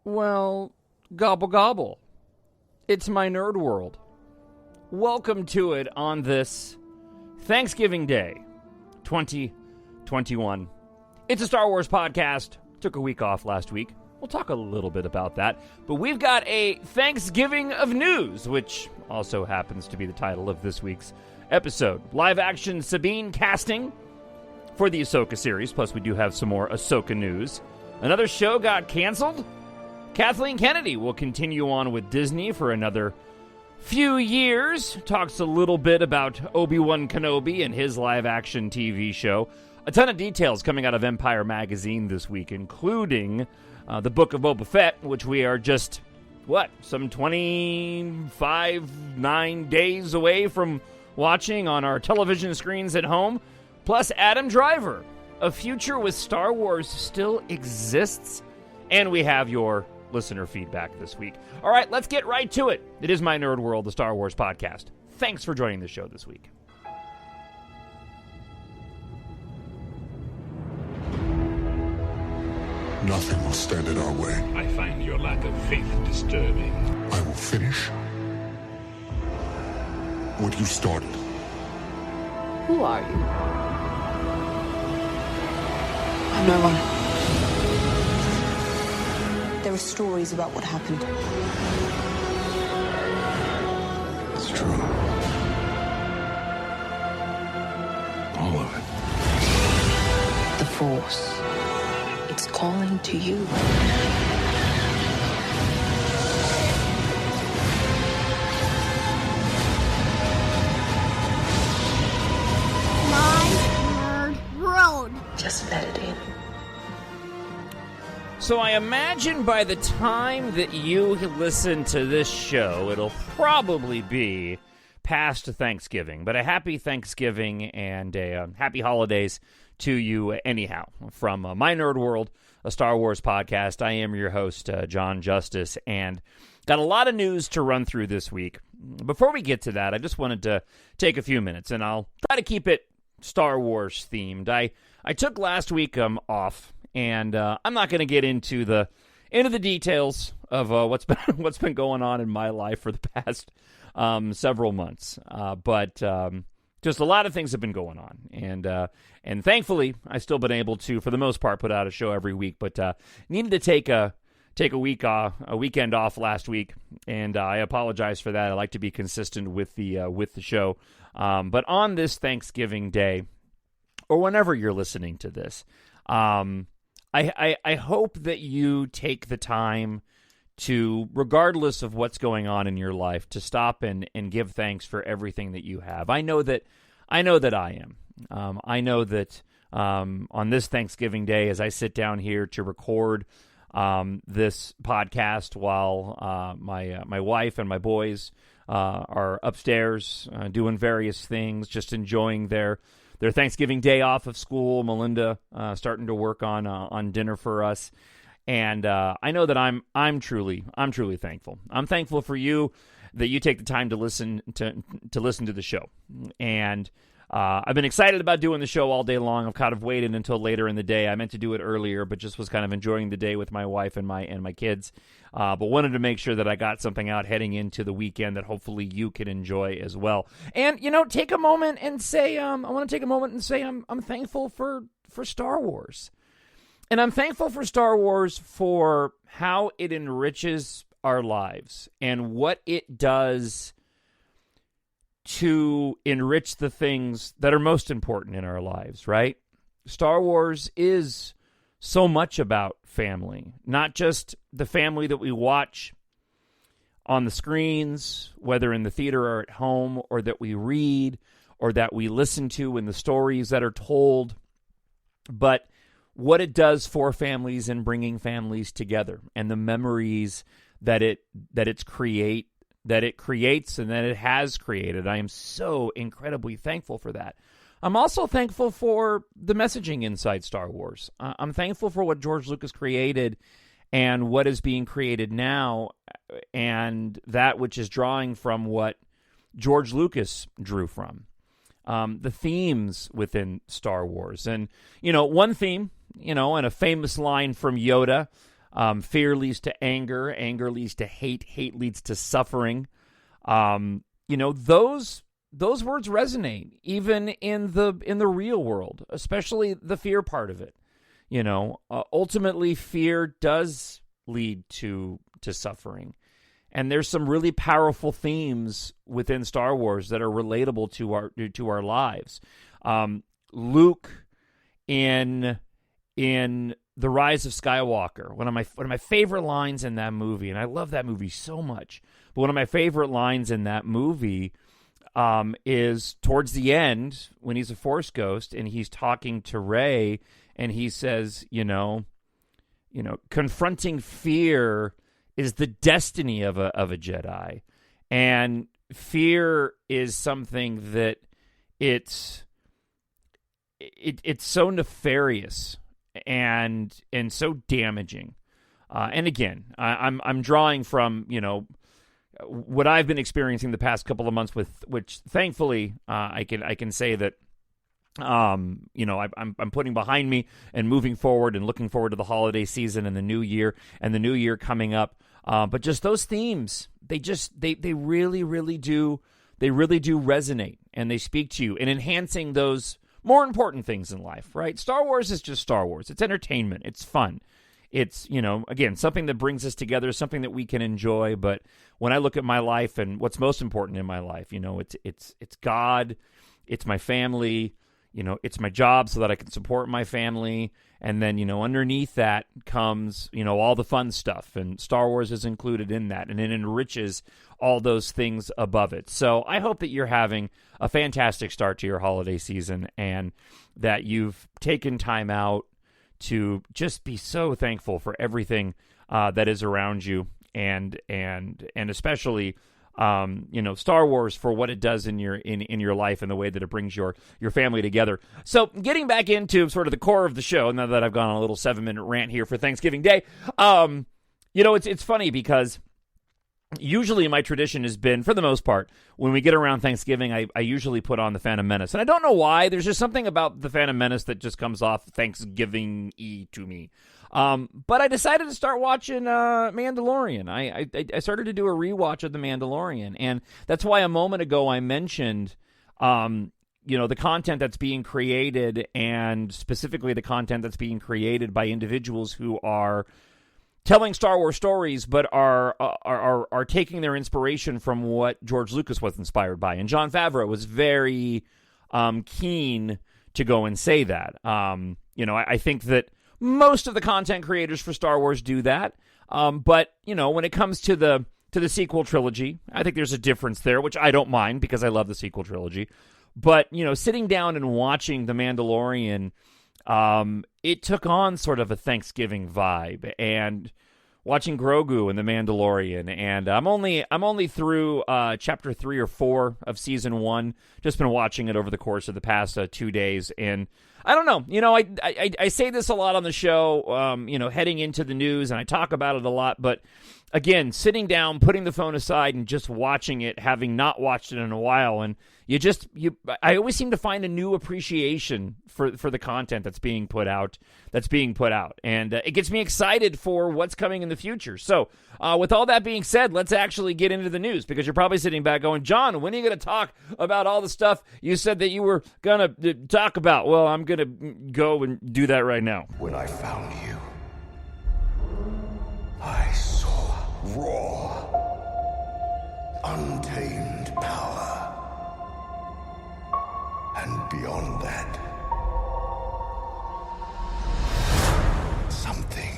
Well, gobble gobble. It's my nerd world. Welcome to it on this Thanksgiving Day, 2021. It's a Star Wars podcast. Took a week off last week. We'll talk a little bit about that. But we've got a Thanksgiving of news, which also happens to be the title of this week's episode. Live-action Sabine casting for the Ahsoka series, plus we do have some more Ahsoka news. Another show got canceled. Kathleen Kennedy will continue on with Disney for another few years. Talks a little bit about Obi-Wan Kenobi and his live-action TV show. A ton of details coming out of Empire magazine this week, including the Book of Boba Fett, which we are just, some 9 days away from watching on our television screens at home. Plus, Adam Driver. A future with Star Wars still exists. And we have your listener feedback this week. All right, let's get right to it. It is My Nerd World, the Star Wars podcast. Thanks for joining the show this week. Nothing will stand in our way. I find your lack of faith disturbing. I will finish what you started. Who are you? I'm no one. There are stories about what happened. It's true. All of it. The Force. It's calling to you. My Nerd World. Just let it in. So I imagine by the time that you listen to this show, it'll probably be past Thanksgiving. But a happy Thanksgiving and a happy holidays to you anyhow. From My Nerd World, a Star Wars podcast, I am your host, Jon Justice, and got a lot of news to run through this week. Before we get to that, I just wanted to take a few minutes, and I'll try to keep it Star Wars themed. I took last week off. And I'm not going to get into the details of what's been going on in my life for the past several months, but just a lot of things have been going on, and thankfully I've still been able to, for the most part, put out a show every week. But needed to take a weekend off last week, and I apologize for that. I like to be consistent with the show, but on this Thanksgiving Day, or whenever you're listening to this. I hope that you take the time to, regardless of what's going on in your life, to stop and give thanks for everything that you have. I know that I am. I know that on this Thanksgiving Day, as I sit down here to record this podcast while my wife and my boys are upstairs doing various things, just enjoying their Thanksgiving day off of school. Melinda starting to work on dinner for us, and I know that I'm truly thankful. I'm thankful for you, that you take the time to listen to the show, and I've been excited about doing the show all day long. I've kind of waited until later in the day. I meant to do it earlier, but just was kind of enjoying the day with my wife and my kids. But wanted to make sure that I got something out heading into the weekend that hopefully you can enjoy as well. And take a moment and say, I want to take a moment and say I'm thankful for Star Wars, and I'm thankful for Star Wars for how it enriches our lives and what it does to enrich the things that are most important in our lives, right? Star Wars is so much about family, not just the family that we watch on the screens, whether in the theater or at home, or that we read, or that we listen to in the stories that are told, but what it does for families and bringing families together, and the memories that it creates and that it has created. I am so incredibly thankful for that. I'm also thankful for the messaging inside Star Wars. I'm thankful for what George Lucas created and what is being created now, and that which is drawing from what George Lucas drew from. The themes within Star Wars. And, one theme, and a famous line from Yoda Fear leads to anger. Anger leads to hate. Hate leads to suffering. Those words resonate even in the real world, especially the fear part of it. Ultimately, fear does lead to suffering. And there's some really powerful themes within Star Wars that are relatable to our lives. Luke in The Rise of Skywalker, one of my favorite lines in that movie, and I love that movie so much. But one of my favorite lines in that movie is towards the end when he's a Force ghost and he's talking to Rey, and he says, confronting fear is the destiny of a Jedi, and fear is something that it's so nefarious and so damaging. And again, I'm drawing from what I've been experiencing the past couple of months with, which thankfully I can say that I'm putting behind me and moving forward and looking forward to the holiday season and the new year coming up. But just those themes, they really, really do resonate, and they speak to you in enhancing those more important things in life, right? Star Wars is just Star Wars. It's entertainment. It's fun. It's, again, something that brings us together, something that we can enjoy. But when I look at my life and what's most important in my life, it's God, it's my family, it's my job so that I can support my family. And then, underneath that comes, all the fun stuff. And Star Wars is included in that. And it enriches all those things above it. So I hope that you're having a fantastic start to your holiday season and that you've taken time out to just be so thankful for everything that is around you. And especially Star Wars for what it does in your life and the way that it brings your family together. So getting back into sort of the core of the show, now that I've gone on a little 7-minute rant here for Thanksgiving Day, it's funny because usually my tradition has been, for the most part, when we get around Thanksgiving, I usually put on The Phantom Menace. And I don't know why. There's just something about The Phantom Menace that just comes off Thanksgiving-y to me. But I decided to start watching Mandalorian. I started to do a rewatch of The Mandalorian. And that's why a moment ago I mentioned, the content that's being created, and specifically the content that's being created by individuals who are telling Star Wars stories, but are taking their inspiration from what George Lucas was inspired by. And Jon Favreau was very keen to go and say that. I think that most of the content creators for Star Wars do that. But when it comes to the sequel trilogy, I think there's a difference there, which I don't mind because I love the sequel trilogy. But, sitting down and watching The Mandalorian, it took on sort of a Thanksgiving vibe, and watching Grogu and The Mandalorian, and I'm only through chapter 3 or 4 of season 1. Just been watching it over the course of the past 2 days, and I don't know. I say this a lot on the show, heading into the news, and I talk about it a lot, but again, sitting down, putting the phone aside, and just watching it, having not watched it in a while, and I always seem to find a new appreciation for the content that's being put out, and it gets me excited for what's coming in the future. So, with all that being said, let's actually get into the news, because you're probably sitting back going, John, when are you going to talk about all the stuff you said that you were going to talk about? Well, I'm going to go and do that right now. When I found you, I saw raw, untamed power. And beyond that, something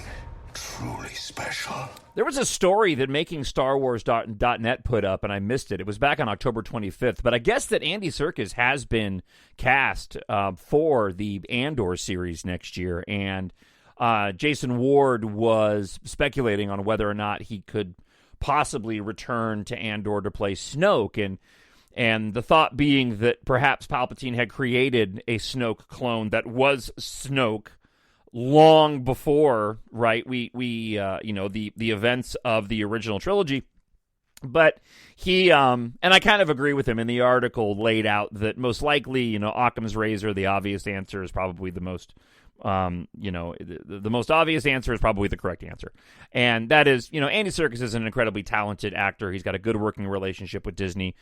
truly special. There was a story that MakingStarWars.net put up, and I missed it. It was back on October 25th, but I guess that Andy Serkis has been cast for the Andor series next year, and Jason Ward was speculating on whether or not he could possibly return to Andor to play Snoke, and the thought being that perhaps Palpatine had created a Snoke clone that was Snoke long before, right, the events of the original trilogy. But he, and I kind of agree with him, in the article laid out that most likely, Occam's razor, the obvious answer is probably the most The most obvious answer is probably the correct answer. And that is, Andy Serkis is an incredibly talented actor. He's got a good working relationship with Disney.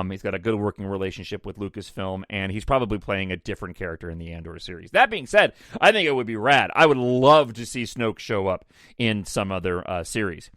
He's got a good working relationship with Lucasfilm, and he's probably playing a different character in the Andor series. That being said, I think it would be rad. I would love to see Snoke show up in some other series.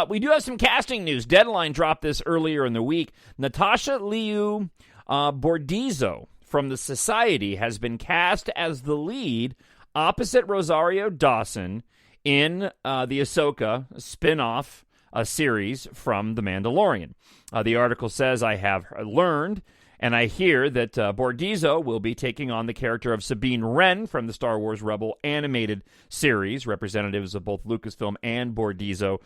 We do have some casting news. Deadline dropped this earlier in the week. Natasha Liu Bordizzo from The Society has been cast as the lead opposite Rosario Dawson in the Ahsoka spin-off series from The Mandalorian. The article says, I have learned and I hear that Bordizzo will be taking on the character of Sabine Wren from the Star Wars Rebel animated series. Representatives of both Lucasfilm and Bordizzo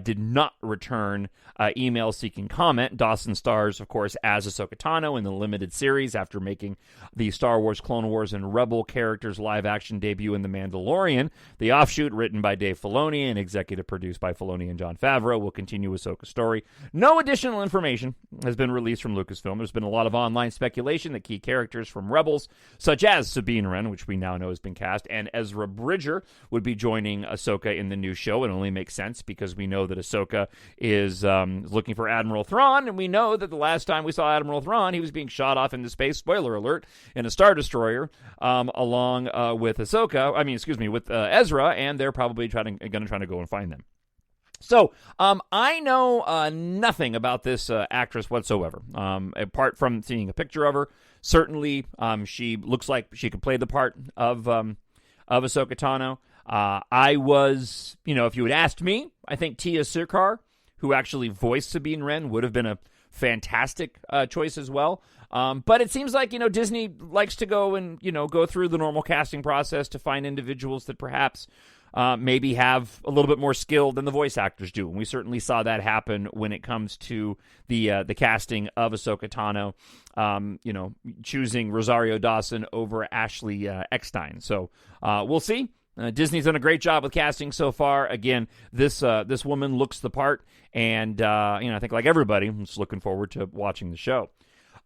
did not return email seeking comment. Dawson stars, of course, as Ahsoka Tano in the limited series after making the Star Wars, Clone Wars, and Rebel characters live-action debut in The Mandalorian. The offshoot, written by Dave Filoni and executive produced by Filoni and Jon Favreau, will continue Ahsoka's story. No additional information has been released from Lucasfilm. There's been a lot of online speculation that key characters from Rebels, such as Sabine Wren, which we now know has been cast, and Ezra Bridger would be joining Ahsoka in the new show. It only makes sense because we know that Ahsoka is looking for Admiral Thrawn, and we know that the last time we saw Admiral Thrawn, he was being shot off into space, spoiler alert, in a Star Destroyer, along with with Ezra, and they're probably going to try to go and find them. So, I know nothing about this actress whatsoever, apart from seeing a picture of her. Certainly, she looks like she could play the part of Ahsoka Tano. I was, if you had asked me, I think Tia Sircar, who actually voiced Sabine Wren, would have been a fantastic choice as well. But it seems like, Disney likes to go and, go through the normal casting process to find individuals that perhaps maybe have a little bit more skill than the voice actors do. And we certainly saw that happen when it comes to the casting of Ahsoka Tano, choosing Rosario Dawson over Ashley Eckstein. So we'll see. Disney's done a great job with casting so far. Again, this woman looks the part, and I think like everybody, I'm just looking forward to watching the show.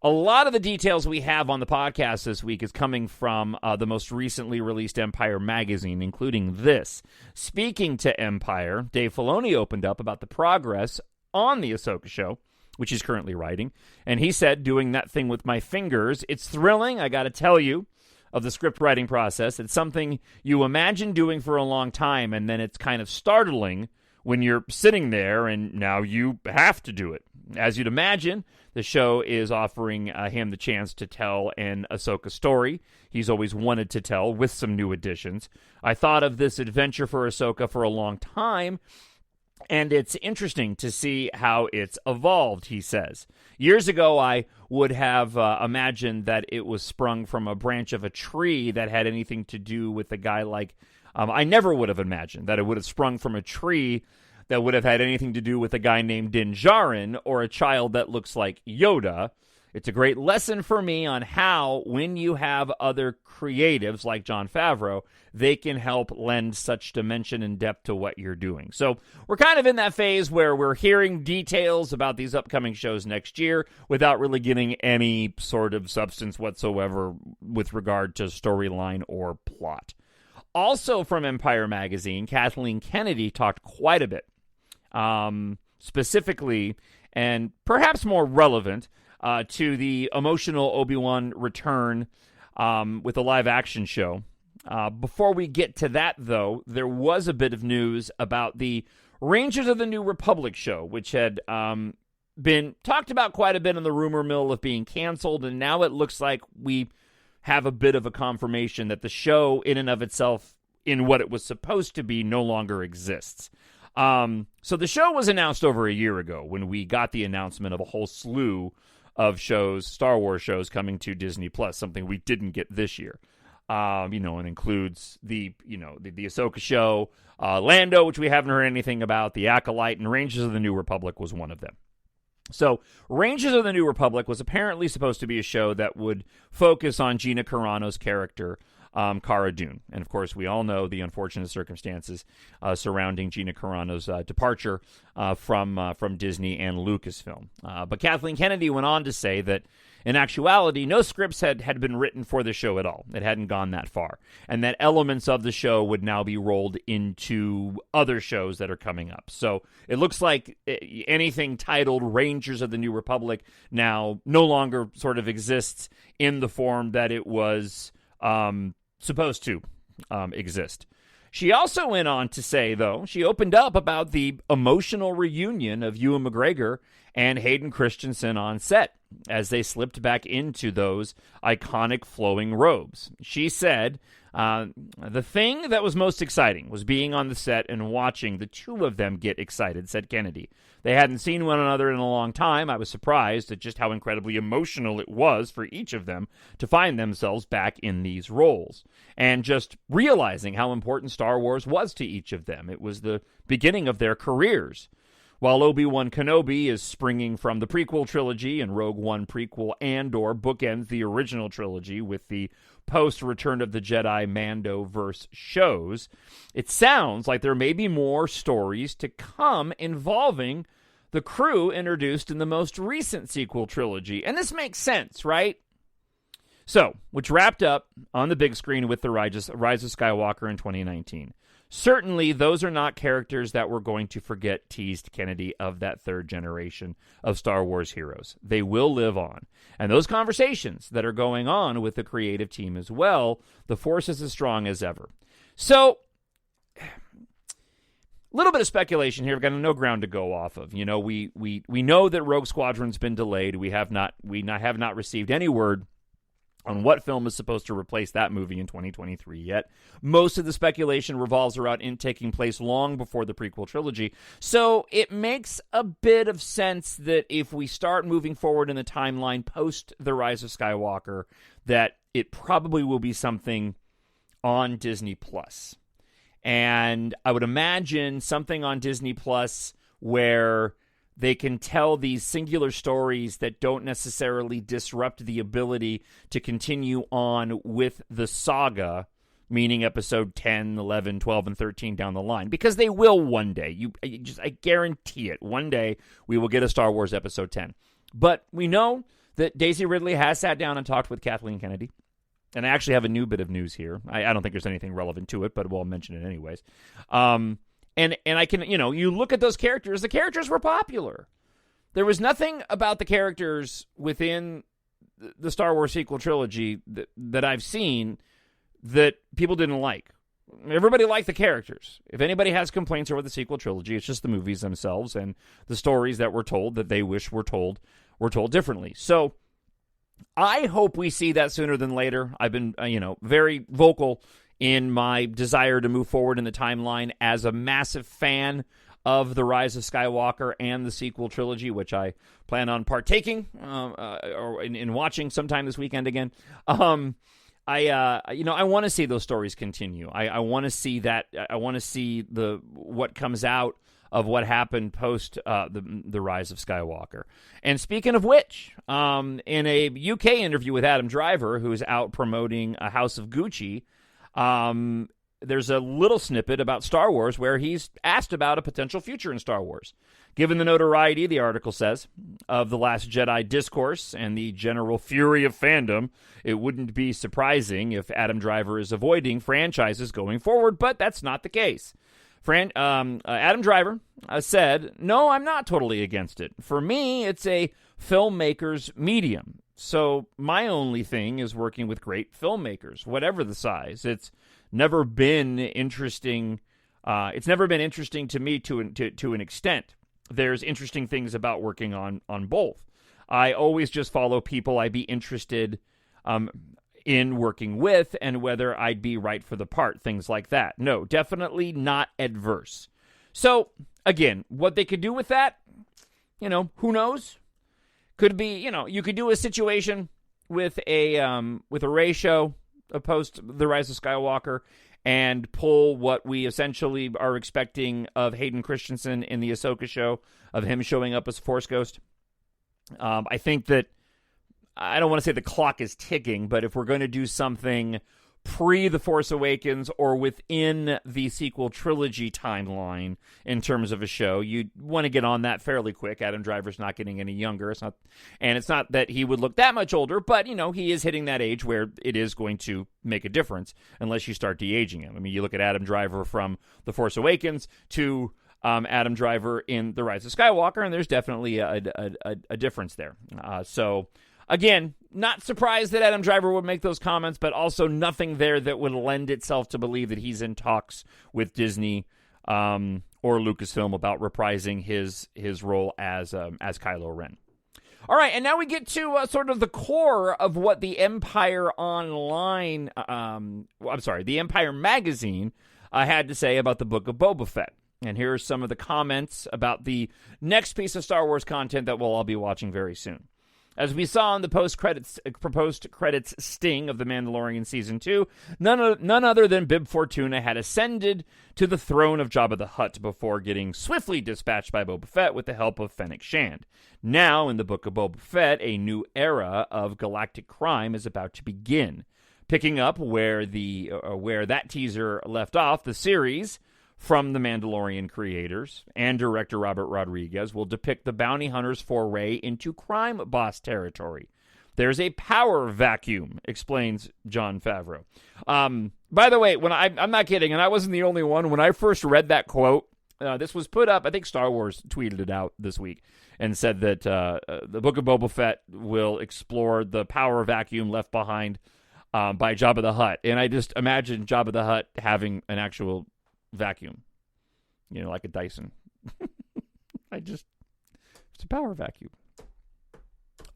A lot of the details we have on the podcast this week is coming from the most recently released Empire magazine, including this. Speaking to Empire, Dave Filoni opened up about the progress on the Ahsoka show, which he's currently writing, and he said, doing that thing with my fingers, it's thrilling, I gotta tell you, of the script writing process. It's something you imagine doing for a long time, and then it's kind of startling when you're sitting there and now you have to do it. As you'd imagine, the show is offering him the chance to tell an Ahsoka story he's always wanted to tell with some new additions. I thought of this adventure for Ahsoka for a long time, and it's interesting to see how it's evolved, he says. Years ago, I would have imagined that it was sprung from a branch of a tree that had anything to do with a guy like... I never would have imagined that it would have sprung from a tree that would have had anything to do with a guy named Din Djarin or a child that looks like Yoda. It's a great lesson for me on how, when you have other creatives like Jon Favreau, they can help lend such dimension and depth to what you're doing. So we're kind of in that phase where we're hearing details about these upcoming shows next year without really getting any sort of substance whatsoever with regard to storyline or plot. Also from Empire Magazine, Kathleen Kennedy talked quite a bit, specifically and perhaps more relevant to the emotional Obi-Wan return with the live-action show. Before we get to that, though, there was a bit of news about the Rangers of the New Republic show, which had been talked about quite a bit in the rumor mill of being canceled, and now it looks like we have a bit of a confirmation that the show, in and of itself, in what it was supposed to be, no longer exists. So the show was announced over a year ago when we got the announcement of a whole slew of shows, Star Wars shows, coming to Disney Plus, something we didn't get this year. And includes the Ahsoka show, Lando, which we haven't heard anything about, The Acolyte, and Rangers of the New Republic was one of them. So, Rangers of the New Republic was apparently supposed to be a show that would focus on Gina Carano's character, Cara Dune. And, of course, we all know the unfortunate circumstances surrounding Gina Carano's departure from Disney and Lucasfilm. But Kathleen Kennedy went on to say that, in actuality, no scripts had been written for the show at all. It hadn't gone that far. And that elements of the show would now be rolled into other shows that are coming up. So it looks like anything titled Rangers of the New Republic now no longer sort of exists in the form that it was supposed to exist. She also went on to say, though, she opened up about the emotional reunion of Ewan McGregor and Hayden Christensen on set as they slipped back into those iconic flowing robes. She said, the thing that was most exciting was being on the set and watching the two of them get excited, said Kennedy. They hadn't seen one another in a long time. I was surprised at just how incredibly emotional it was for each of them to find themselves back in these roles. And just realizing how important Star Wars was to each of them. It was the beginning of their careers. While Obi-Wan Kenobi is springing from the prequel trilogy and Rogue One prequel and/or bookends the original trilogy with the post-Return of the Jedi Mando-verse shows, it sounds like there may be more stories to come involving the crew introduced in the most recent sequel trilogy. And this makes sense, right? So, which wrapped up on the big screen with the Rise of Skywalker in 2019. Certainly, those are not characters that we're going to forget, teased Kennedy of that third generation of Star Wars heroes. They will live on. And those conversations that are going on with the creative team as well, the Force is as strong as ever. So, a little bit of speculation here. We've got no ground to go off of. You know, we know that Rogue Squadron's been delayed. We have not received any word on what film is supposed to replace that movie in 2023 yet. Most of the speculation revolves around it taking place long before the prequel trilogy. So it makes a bit of sense that if we start moving forward in the timeline post The Rise of Skywalker, that it probably will be something on Disney Plus. And I would imagine something on Disney Plus where they can tell these singular stories that don't necessarily disrupt the ability to continue on with the saga, meaning episode 10, 11, 12, and 13 down the line. Because they will one day. I guarantee it. One day we will get a Star Wars episode 10. But we know that Daisy Ridley has sat down and talked with Kathleen Kennedy. And I actually have a new bit of news here. I don't think there's anything relevant to it, but we'll mention it anyways. And I can, you look at those characters, the characters were popular. There was nothing about the characters within the Star Wars sequel trilogy that I've seen that people didn't like. Everybody liked the characters. If anybody has complaints over the sequel trilogy, it's just the movies themselves and the stories that were told that they wish were told differently. So I hope we see that sooner than later. I've been, very vocal in my desire to move forward in the timeline as a massive fan of The Rise of Skywalker and the sequel trilogy, which I plan on partaking or in watching sometime this weekend again. I want to see those stories continue. I want to see that. I want to see what comes out of what happened post the Rise of Skywalker. And speaking of which, in a UK interview with Adam Driver, who is out promoting a House of Gucci, there's a little snippet about Star Wars where he's asked about a potential future in Star Wars. Given the notoriety, the article says, of The Last Jedi discourse and the general fury of fandom, it wouldn't be surprising if Adam Driver is avoiding franchises going forward, but that's not the case. Adam Driver said, "No, I'm not totally against it. For me, it's a filmmaker's medium. So my only thing is working with great filmmakers, whatever the size. It's never been interesting. It's never been interesting to me to an extent. There's interesting things about working on both. I always just follow people I'd be interested in working with and whether I'd be right for the part, things like that. No, definitely not adverse. So again, what they could do with that, who knows? Could be, you could do a situation with a Rey show post The Rise of Skywalker and pull what we essentially are expecting of Hayden Christensen in the Ahsoka show, of him showing up as Force Ghost. I think that, I don't want to say the clock is ticking, but if we're going to do something pre-The Force Awakens or within the sequel trilogy timeline in terms of a show. You want to get on that fairly quick. Adam Driver's not getting any younger. It's not that he would look that much older, but, he is hitting that age where it is going to make a difference unless you start de-aging him. I mean, you look at Adam Driver from The Force Awakens to Adam Driver in The Rise of Skywalker, and there's definitely a difference there. So, again, not surprised that Adam Driver would make those comments, but also nothing there that would lend itself to believe that he's in talks with Disney or Lucasfilm about reprising his role as Kylo Ren. All right, and now we get to sort of the core of what the Empire Online, the Empire Magazine had to say about the Book of Boba Fett. And here are some of the comments about the next piece of Star Wars content that we'll all be watching very soon. As we saw in the proposed credits sting of The Mandalorian Season 2, none other than Bib Fortuna had ascended to the throne of Jabba the Hutt before getting swiftly dispatched by Boba Fett with the help of Fennec Shand. Now, in the Book of Boba Fett, a new era of galactic crime is about to begin. Picking up where that teaser left off, the series from the Mandalorian creators and director Robert Rodriguez will depict the bounty hunter's foray into crime boss territory. There's a power vacuum, explains Jon Favreau. By the way, I'm not kidding, and I wasn't the only one. When I first read that quote, this was put up, I think Star Wars tweeted it out this week, and said that the Book of Boba Fett will explore the power vacuum left behind by Jabba the Hutt. And I just imagine Jabba the Hutt having an actual vacuum, like a Dyson. It's a power vacuum.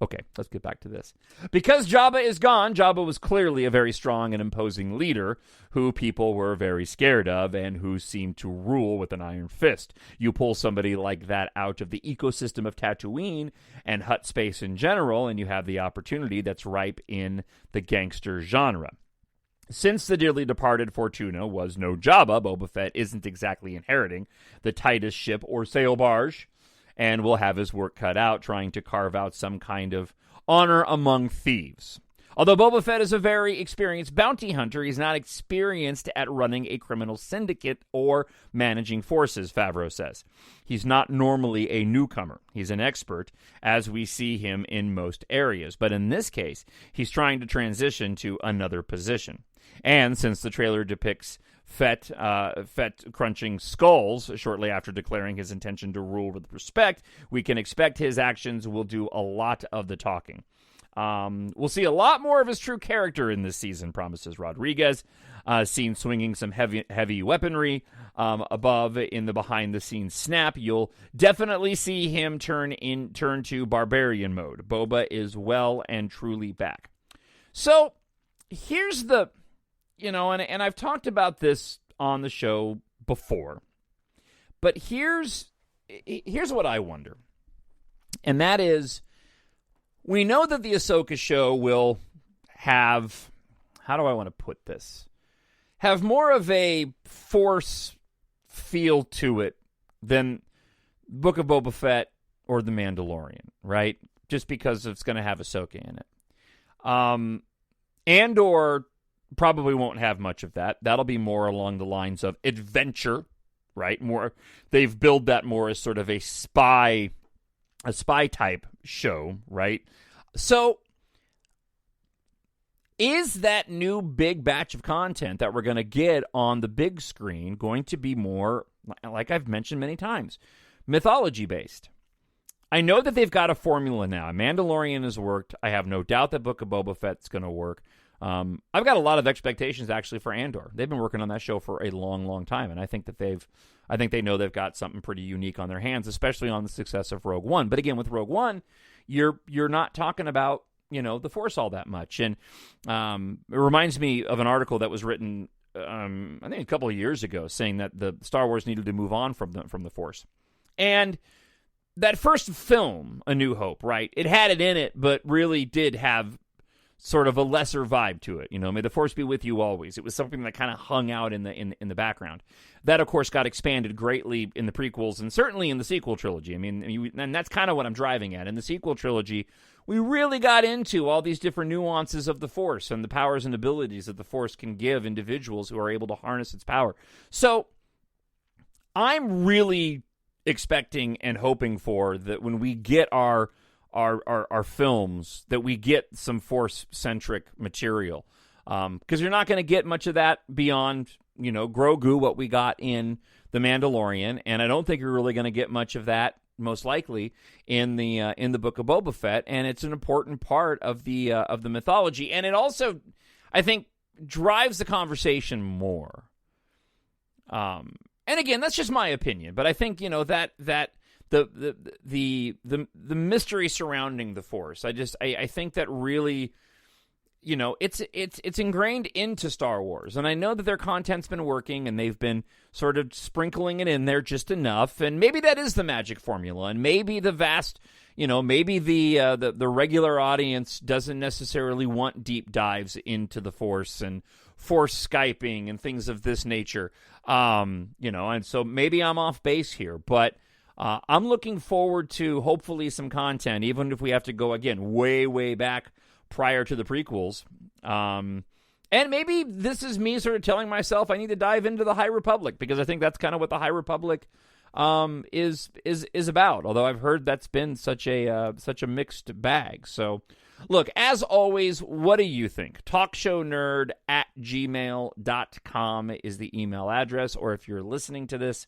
Okay, let's get back to this. Because Jabba is gone, Jabba was clearly a very strong and imposing leader who people were very scared of and who seemed to rule with an iron fist. You pull somebody like that out of the ecosystem of Tatooine and Hutt space in general, and you have the opportunity that's ripe in the gangster genre. Since the dearly departed Fortuna was no Jabba, Boba Fett isn't exactly inheriting the tightest ship or sail barge, and will have his work cut out trying to carve out some kind of honor among thieves. Although Boba Fett is a very experienced bounty hunter, he's not experienced at running a criminal syndicate or managing forces, Favreau says. He's not normally a newcomer. He's an expert, as we see him in most areas. But in this case, he's trying to transition to another position. And since the trailer depicts Fett crunching skulls shortly after declaring his intention to rule with respect, we can expect his actions will do a lot of the talking. We'll see a lot more of his true character in this season, promises Rodriguez. Seen swinging some heavy weaponry above in the behind-the-scenes snap. You'll definitely see him turn to barbarian mode. Boba is well and truly back. So here's the... and I've talked about this on the show before, but here's what I wonder, and that is, we know that the Ahsoka show will have, how do I want to put this, have more of a Force feel to it than Book of Boba Fett or The Mandalorian, right? Just because it's going to have Ahsoka in it. Andor probably won't have much of that. That'll be more along the lines of adventure, right? More, they've billed that more as sort of a spy type show, right? So is that new big batch of content that we're going to get on the big screen going to be more, like I've mentioned many times, mythology-based? I know that they've got a formula now. Mandalorian has worked. I have no doubt that Book of Boba Fett's going to work. I've got a lot of expectations actually for Andor. They've been working on that show for a long, long time, and I think that they know they've got something pretty unique on their hands, especially on the success of Rogue One. But again, with Rogue One, you're not talking about the Force all that much, and it reminds me of an article that was written I think a couple of years ago, saying that the Star Wars needed to move on from the Force, and that first film, A New Hope, right? It had it in it, but really did have sort of a lesser vibe to it. You know, may the Force be with you always. It was something that kind of hung out in the background. That, of course, got expanded greatly in the prequels and certainly in the sequel trilogy. I mean, and that's kind of what I'm driving at. In the sequel trilogy, we really got into all these different nuances of the Force and the powers and abilities that the Force can give individuals who are able to harness its power. So I'm really expecting and hoping for that when we get our films, that we get some Force-centric material. Because you're not going to get much of that beyond, you know, Grogu, what we got in The Mandalorian, and I don't think you're really going to get much of that, most likely, in the Book of Boba Fett, and it's an important part of the mythology, and it also, I think, drives the conversation more. And again, that's just my opinion, but I think, you know, that the mystery surrounding the Force, I think that really, you know, it's ingrained into Star Wars, and I know that their content's been working, and they've been sort of sprinkling it in there just enough, and maybe that is the magic formula, and maybe the vast, you know, maybe the regular audience doesn't necessarily want deep dives into the Force and Force Skyping and things of this nature, you know, and so maybe I'm off base here, but I'm looking forward to hopefully some content, even if we have to go again way back prior to the prequels. And maybe this is me sort of telling myself I need to dive into the High Republic, because I think that's kind of what the High Republic is about. Although I've heard that's been such a mixed bag. So, look, as always, what do you think? TalkShowNerd@gmail.com is the email address, or if you're listening to this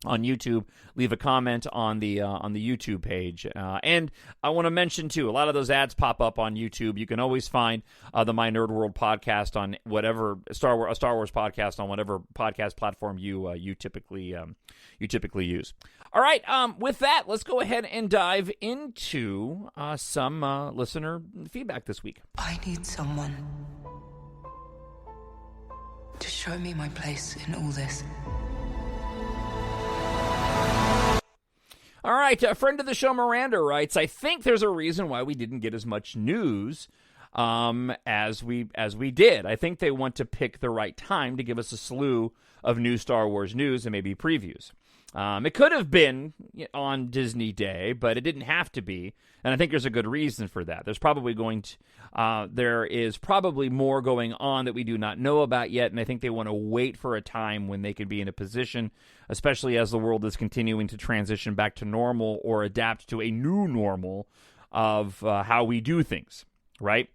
on YouTube, leave a comment on the YouTube page. And I want to mention, too, a lot of those ads pop up on YouTube. You can always find the My Nerd World podcast on whatever Star Wars podcast on whatever podcast platform you typically use. All right, with that, let's go ahead and dive into some listener feedback this week. I need someone to show me my place in all this. All right, a friend of the show, Miranda, writes, I think there's a reason why we didn't get as much news as we did. I think they want to pick the right time to give us a slew of new Star Wars news and maybe previews. It could have been on Disney Day, but it didn't have to be, and I think there's a good reason for that. There is probably more going on that we do not know about yet, and I think they want to wait for a time when they could be in a position, especially as the world is continuing to transition back to normal or adapt to a new normal of how we do things, right?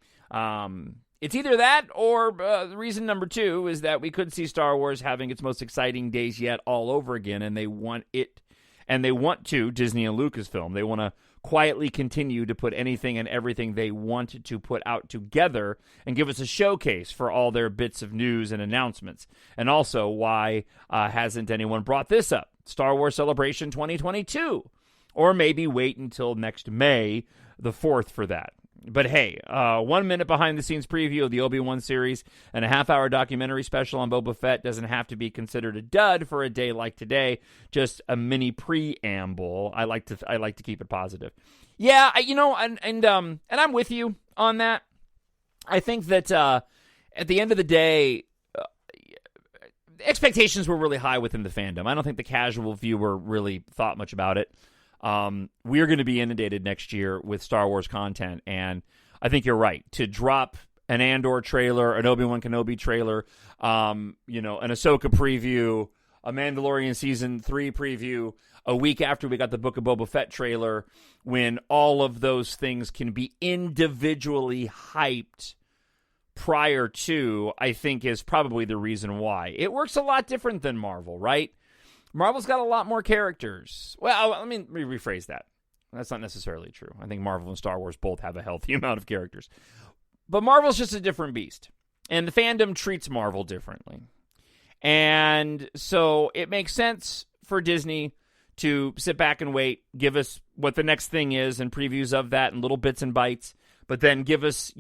It's either that or reason number two is that we could see Star Wars having its most exciting days yet all over again, and they want to, Disney and Lucasfilm, they want to quietly continue to put anything and everything they want to put out together and give us a showcase for all their bits of news and announcements. And also, why hasn't anyone brought this up? Star Wars Celebration 2022. Or maybe wait until next May the 4th for that. But hey, 1 minute behind-the-scenes preview of the Obi-Wan series and a half-hour documentary special on Boba Fett doesn't have to be considered a dud for a day like today. Just a mini preamble. I like to keep it positive. Yeah, and I'm with you on that. I think that at the end of the day, expectations were really high within the fandom. I don't think the casual viewer really thought much about it. We're going to be inundated next year with Star Wars content, and I think you're right. To drop an Andor trailer, an Obi-Wan Kenobi trailer, an Ahsoka preview, a Mandalorian Season 3 preview, a week after we got the Book of Boba Fett trailer, when all of those things can be individually hyped prior to, I think is probably the reason why. It works a lot different than Marvel, right? Marvel's got a lot more characters. Well, let me rephrase that. That's not necessarily true. I think Marvel and Star Wars both have a healthy amount of characters. But Marvel's just a different beast. And the fandom treats Marvel differently. And so it makes sense for Disney to sit back and wait, give us what the next thing is and previews of that and little bits and bites, but then give us,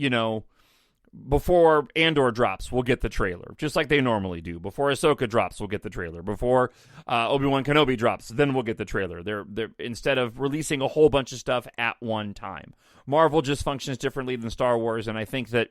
before Andor drops, we'll get the trailer, just like they normally do. Before Ahsoka drops, we'll get the trailer. Before Obi-Wan Kenobi drops, then we'll get the trailer. They're instead of releasing a whole bunch of stuff at one time. Marvel just functions differently than Star Wars, and I think that,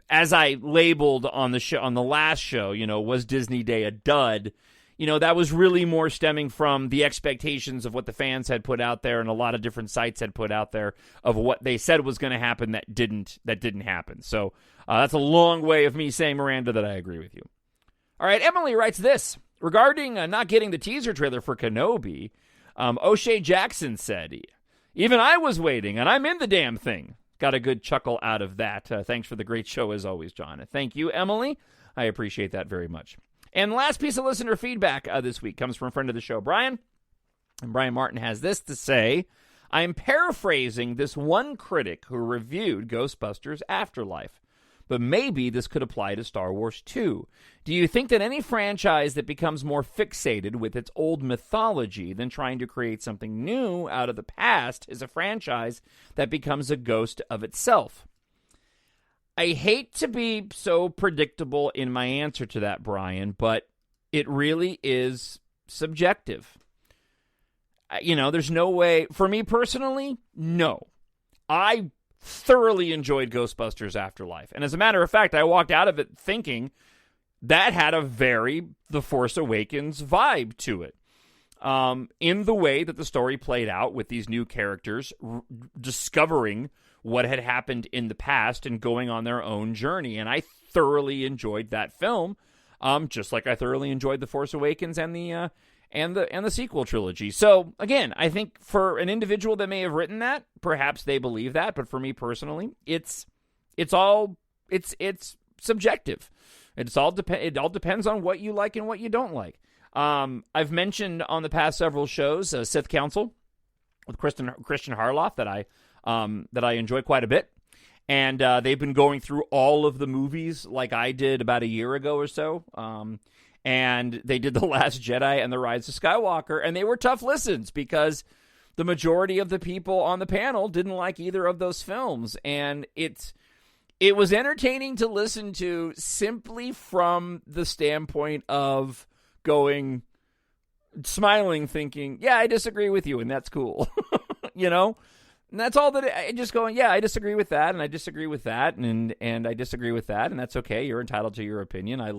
as I labeled on the show, on the last show, was Disney Day a dud? That was really more stemming from the expectations of what the fans had put out there and a lot of different sites had put out there of what they said was going to happen that didn't happen. So that's a long way of me saying, Miranda, that I agree with you. All right, Emily writes this. Regarding not getting the teaser trailer for Kenobi, O'Shea Jackson said, even I was waiting, and I'm in the damn thing. Got a good chuckle out of that. Thanks for the great show as always, John. Thank you, Emily. I appreciate that very much. And last piece of listener feedback this week comes from a friend of the show, Brian. And Brian Martin has this to say. I am paraphrasing this one critic who reviewed Ghostbusters Afterlife, but maybe this could apply to Star Wars too. Do you think that any franchise that becomes more fixated with its old mythology than trying to create something new out of the past is a franchise that becomes a ghost of itself? I hate to be so predictable in my answer to that, Brian, but it really is subjective. There's no way. For me personally, no. I thoroughly enjoyed Ghostbusters Afterlife. And as a matter of fact, I walked out of it thinking that had a very The Force Awakens vibe to it. In the way that the story played out with these new characters discovering what had happened in the past and going on their own journey. And I thoroughly enjoyed that film, just like I thoroughly enjoyed The Force Awakens and the sequel trilogy. So again, I think for an individual that may have written that, perhaps they believe that, but for me personally, it's subjective. It all depends on what you like and what you don't like. I've mentioned on the past several shows Sith Council with Christian Harloff that I enjoy quite a bit. And they've been going through all of the movies like I did about a year ago or so. And they did The Last Jedi and The Rise of Skywalker. And they were tough listens because the majority of the people on the panel didn't like either of those films. And it was entertaining to listen to simply from the standpoint of smiling, thinking, yeah, I disagree with you, and that's cool. And that's all that I just going, yeah, I disagree with that, and I disagree with that, and I disagree with that, and that's okay. You're entitled to your opinion. I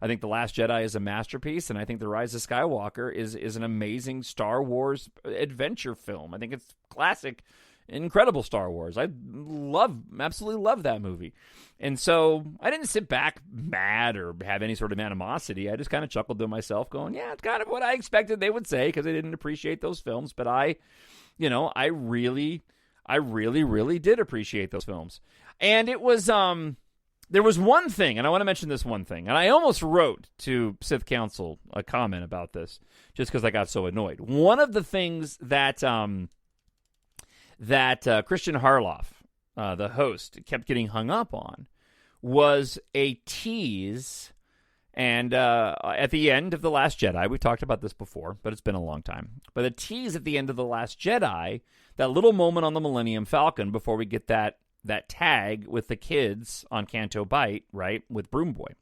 think The Last Jedi is a masterpiece, and I think The Rise of Skywalker is an amazing Star Wars adventure film. I think it's classic, incredible Star Wars. I absolutely love that movie. And so I didn't sit back mad or have any sort of animosity. I just kind of chuckled to myself going, yeah, it's kind of what I expected they would say because I didn't appreciate those films, but I really did appreciate those films. And it was, there was one thing, and I want to mention this one thing, and I almost wrote to Sith Council a comment about this just because I got so annoyed. One of the things that Christian Harloff, the host, kept getting hung up on was a tease. And at the end of The Last Jedi, we talked about this before, but it's been a long time. But a tease at the end of The Last Jedi, that little moment on the Millennium Falcon before we get that tag with the kids on Canto Bight, right, with Broom Boy.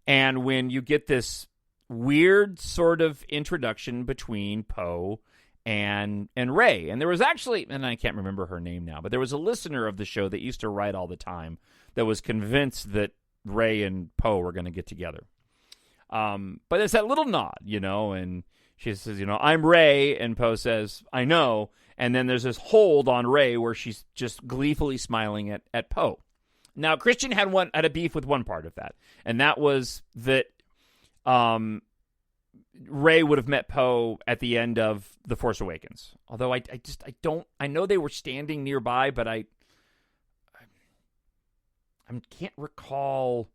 And when you get this weird sort of introduction between Poe and Rey. And there was actually, and I can't remember her name now, but there was a listener of the show that used to write all the time that was convinced that Rey and Poe were going to get together. But it's that little nod, and she says, I'm Rey, and Poe says, I know. And then there's this hold on Rey where she's just gleefully smiling at Poe. Now, Christian had a beef with one part of that, and that was that Rey would have met Poe at the end of The Force Awakens. Although I know they were standing nearby, but I can't recall,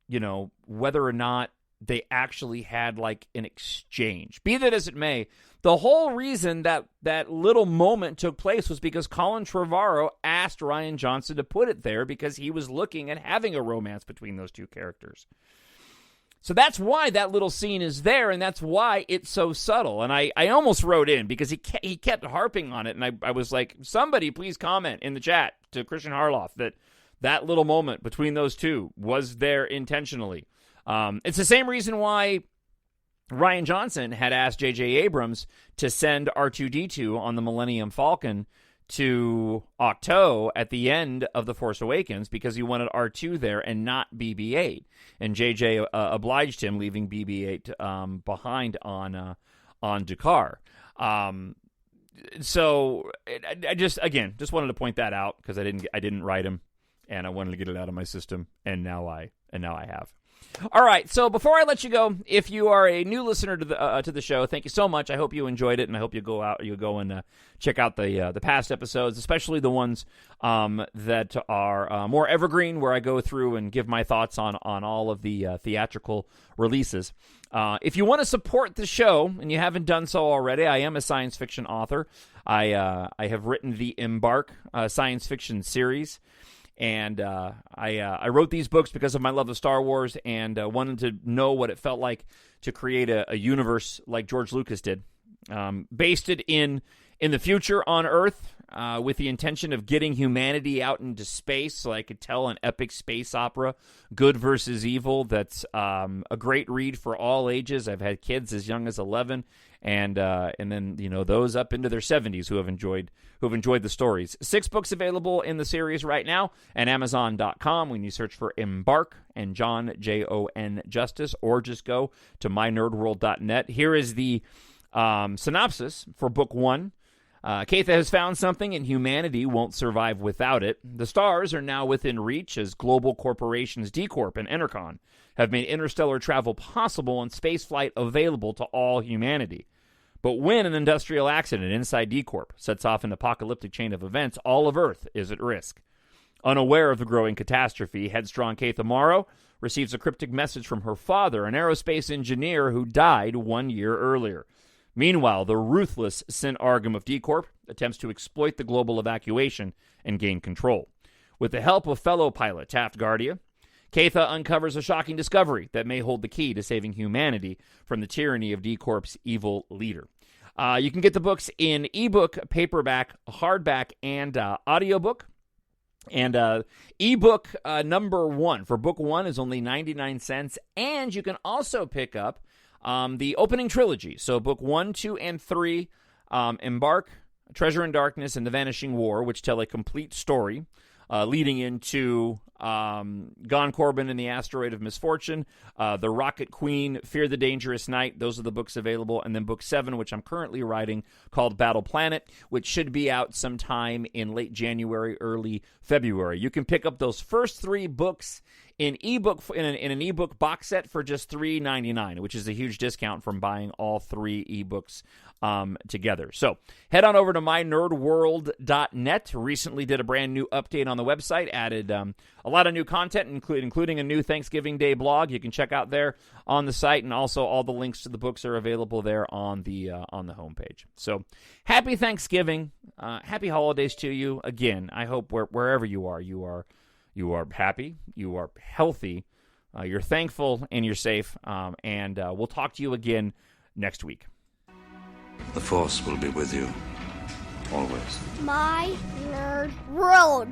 whether or not they actually had like an exchange. Be that as it may, the whole reason that little moment took place was because Colin Trevorrow asked Rian Johnson to put it there because he was looking at having a romance between those two characters. So that's why that little scene is there, and that's why it's so subtle. And I almost wrote in because he kept harping on it, and I was like, somebody please comment in the chat to Christian Harloff that That little moment between those two was there intentionally. It's the same reason why Rian Johnson had asked J.J. Abrams to send R2-D2 on the Millennium Falcon to Octo at the end of The Force Awakens, because he wanted R2 there and not BB-8. And J.J. obliged him, leaving BB-8 behind on Dakar. So I just wanted to point that out, because I didn't write him, and I wanted to get it out of my system, and now I have. All right, so before I let you go, if you are a new listener to the show, thank you so much. I hope you enjoyed it, and I hope you go and check out the past episodes, especially the ones that are more evergreen, where I go through and give my thoughts on all of the theatrical releases. If you want to support the show, and you haven't done so already, I am a science fiction author. I have written the EMBARK science fiction series. And I wrote these books because of my love of Star Wars, and wanted to know what it felt like to create a universe like George Lucas did, based it in the future on Earth, with the intention of getting humanity out into space, so I could tell an epic space opera, good versus evil. That's a great read for all ages. I've had kids as young as 11, and then those up into their 70s who have enjoyed the stories. 6 books available in the series right now at Amazon.com when you search for EMBARK and Jon, Jon Justice, or just go to mynerdworld.net. Here is the synopsis for Book 1. Katha has found something, and humanity won't survive without it. The stars are now within reach, as global corporations D-Corp and Enercon have made interstellar travel possible and spaceflight available to all humanity. But when an industrial accident inside D-Corp sets off an apocalyptic chain of events, all of Earth is at risk. Unaware of the growing catastrophe, headstrong Katha Morrow receives a cryptic message from her father, an aerospace engineer who died 1 year earlier. Meanwhile, the ruthless Sin Argum of D-Corp attempts to exploit the global evacuation and gain control. With the help of fellow pilot Taft Guardia, Katha uncovers a shocking discovery that may hold the key to saving humanity from the tyranny of D-Corp's evil leader. You can get the books in ebook, paperback, hardback, and audiobook. And ebook number 1 for book 1 is only 99 cents. And you can also pick up the opening trilogy. So book 1, 2, and 3, EMBARK, Treasure in Darkness, and The Vanishing War, which tell a complete story leading into Gahan Corbijn and the Asteroid of Misfortune, The Rocket Queen, Fear the Dangerous Night. Those are the books available. And then book 7, which I'm currently writing, called Battle Planet, which should be out sometime in late January, early February. You can pick up those first 3 books in an ebook box set for just $3.99, which is a huge discount from buying all 3 ebooks together. So head on over to mynerdworld.net. Recently did a brand new update on the website, added a lot of new content, including a new Thanksgiving Day blog you can check out there on the site, and also all the links to the books are available there on the homepage. So happy Thanksgiving, happy holidays to you. Again, I hope wherever you are happy, you are healthy, you're thankful, and you're safe. And we'll talk to you again next week. The Force will be with you, always. My Nerd World.